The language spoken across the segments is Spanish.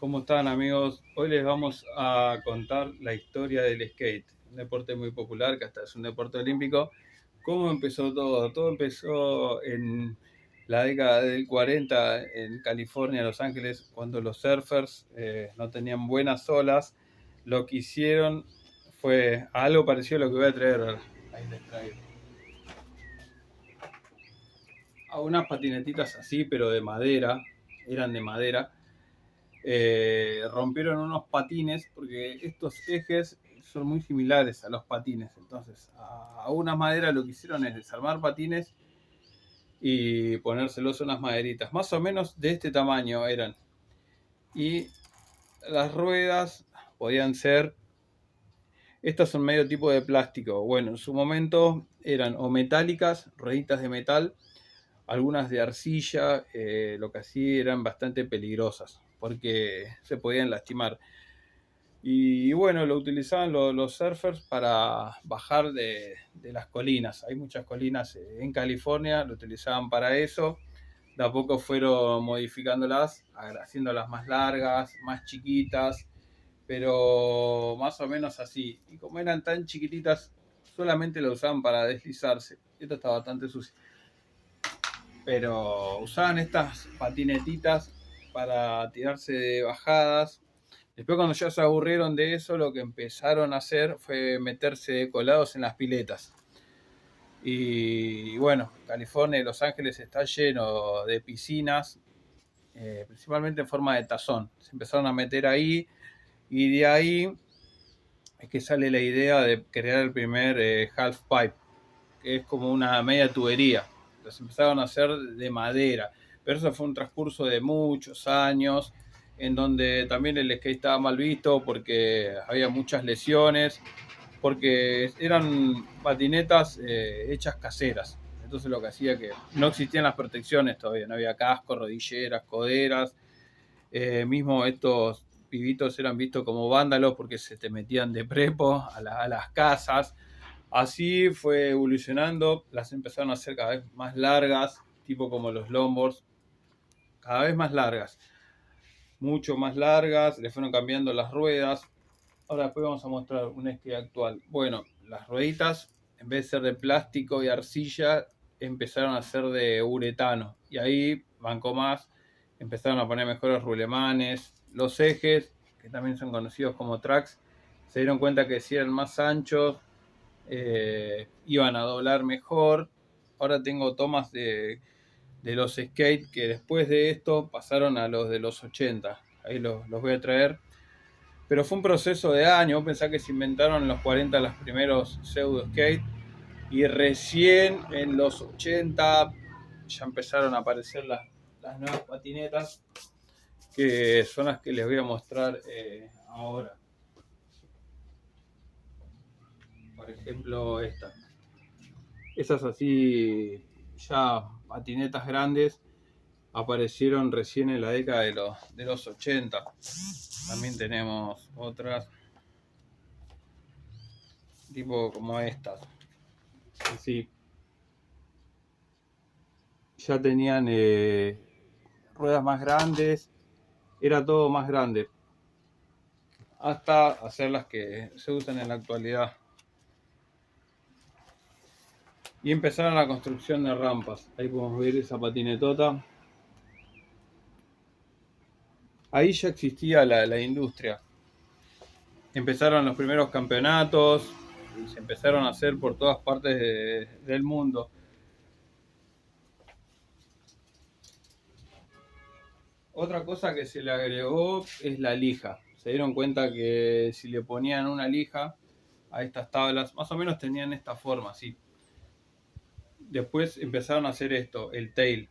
¿Cómo están, amigos? Hoy les vamos a contar la historia del skate, un deporte muy popular que hasta es un deporte olímpico. ¿Cómo empezó todo? Todo empezó en la década del 40 en California, Los Ángeles, cuando los surfers no tenían buenas olas. Lo que hicieron fue algo parecido a lo que voy a traer ahora. Ahí les traigo. A unas patinetitas así, pero de madera, eran de madera. Rompieron unos patines porque estos ejes son muy similares a los patines. Entonces, a una madera lo que hicieron es desarmar patines y ponérselos unas maderitas. Más o menos de este tamaño eran. Y las ruedas podían ser. Estas son medio tipo de plástico. Bueno, en su momento eran o metálicas, rueditas de metal, algunas de arcilla, lo que así eran bastante peligrosas porque se podían lastimar. Y bueno, lo utilizaban los surfers para bajar de las colinas. Hay muchas colinas en California, lo utilizaban para eso. De a poco fueron modificándolas, haciéndolas más largas, más chiquitas, pero más o menos así. Y como eran tan chiquititas, solamente lo usaban para deslizarse. Esto está bastante sucio. Pero usaban estas patinetitas para tirarse de bajadas. Después, cuando ya se aburrieron de eso, lo que empezaron a hacer fue meterse colados en las piletas. Y bueno, California y Los Ángeles está lleno de piscinas, principalmente en forma de tazón. Se empezaron a meter ahí y de ahí es que sale la idea de crear el primer half pipe, que es como una media tubería. Los empezaron a hacer de madera, pero eso fue un transcurso de muchos años, en donde también el skate estaba mal visto porque había muchas lesiones, porque eran patinetas hechas caseras. Entonces lo que hacía que no existían las protecciones todavía, no había casco, rodilleras, coderas, mismo estos pibitos eran vistos como vándalos porque se te metían de prepo a las casas. Así fue evolucionando, las empezaron a hacer cada vez más largas, tipo como los longboards, cada vez más largas, mucho más largas, le fueron cambiando las ruedas. Ahora después vamos a mostrar un skate actual. Bueno, las rueditas, en vez de ser de plástico y arcilla, empezaron a ser de uretano. Y ahí bancó más, empezaron a poner mejores rulemanes. Los ejes, que también son conocidos como tracks, se dieron cuenta que si eran más anchos, iban a doblar mejor. Ahora tengo tomas de los skate que después de esto pasaron a los de los 80. Ahí los voy a traer. Pero fue un proceso de años. Vos pensás que se inventaron en los 40 los primeros pseudo skate y recién en los 80 ya empezaron a aparecer las nuevas patinetas, que son las que les voy a mostrar ahora. Por ejemplo, esta. Esas así, ya patinetas grandes, aparecieron recién en la década de los 80. También tenemos otras, tipo como estas. Así, ya tenían ruedas más grandes, era todo más grande, hasta hacer las que se usan en la actualidad. Y empezaron la construcción de rampas. Ahí podemos ver esa patinetota. Ahí ya existía la industria. Empezaron los primeros campeonatos y se empezaron a hacer por todas partes del mundo. Otra cosa que se le agregó es la lija. Se dieron cuenta que si le ponían una lija a estas tablas, más o menos tenían esta forma, así. Después empezaron a hacer esto, el tail.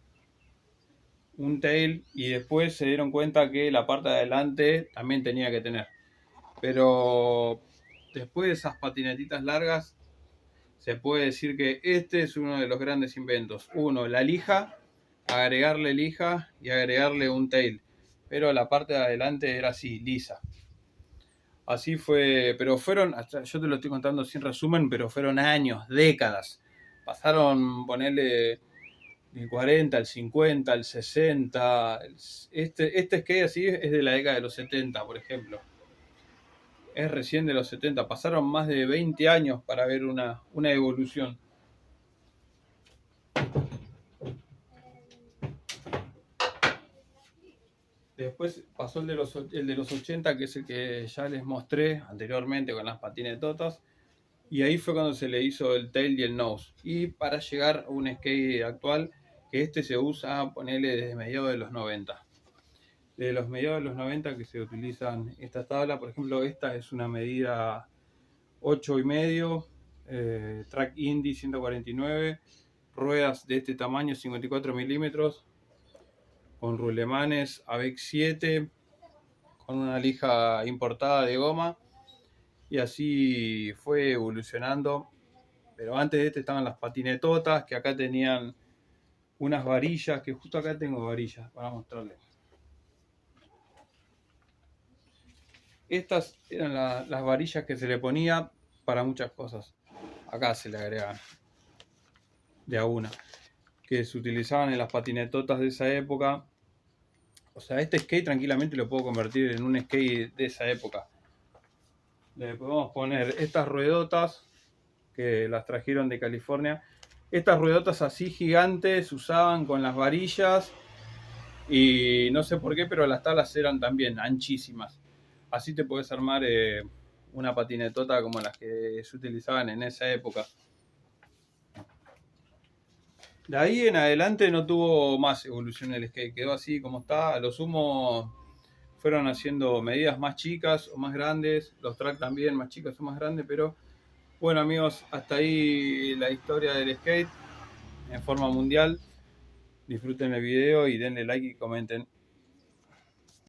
Un tail, y después se dieron cuenta que la parte de adelante también tenía que tener. Pero después de esas patinetitas largas, se puede decir que este es uno de los grandes inventos. Uno, la lija, agregarle lija y agregarle un tail. Pero la parte de adelante era así, lisa. Así fue, pero fueron, yo te lo estoy contando sin resumen, pero fueron años, décadas. Pasaron, ponerle el 40, el 50, el 60. Este skate así es de la década de los 70, por ejemplo. Es recién de los 70. Pasaron más de 20 años para ver una evolución. Después pasó el de los 80, que es el que ya les mostré anteriormente con las patinetotas. Y ahí fue cuando se le hizo el tail y el nose. Y para llegar a un skate actual, que este se usa, ponele desde mediados de los 90. De los mediados de los 90 que se utilizan estas tablas, por ejemplo, esta es una medida 8,5, track Indy 149, ruedas de este tamaño 54 milímetros, con rulemanes AVEX 7, con una lija importada de goma, y así fue evolucionando. Pero antes de este estaban las patinetotas, que acá tenían unas varillas, que justo acá tengo varillas para mostrarles. Estas eran las varillas que se le ponía para muchas cosas. Acá se le agregan de a una, que se utilizaban en las patinetotas de esa época. O sea, este skate tranquilamente lo puedo convertir en un skate de esa época. Le podemos poner estas ruedotas que las trajeron de California. Estas ruedotas así gigantes se usaban con las varillas y no sé por qué, pero las tablas eran también anchísimas. Así te puedes armar una patinetota como las que se utilizaban en esa época. De ahí en adelante no tuvo más evolución el skate, quedó así como está. A lo sumo fueron haciendo medidas más chicas o más grandes, los track también más chicos o más grandes, pero bueno amigos, hasta ahí la historia del skate en forma mundial. Disfruten el video y denle like y comenten.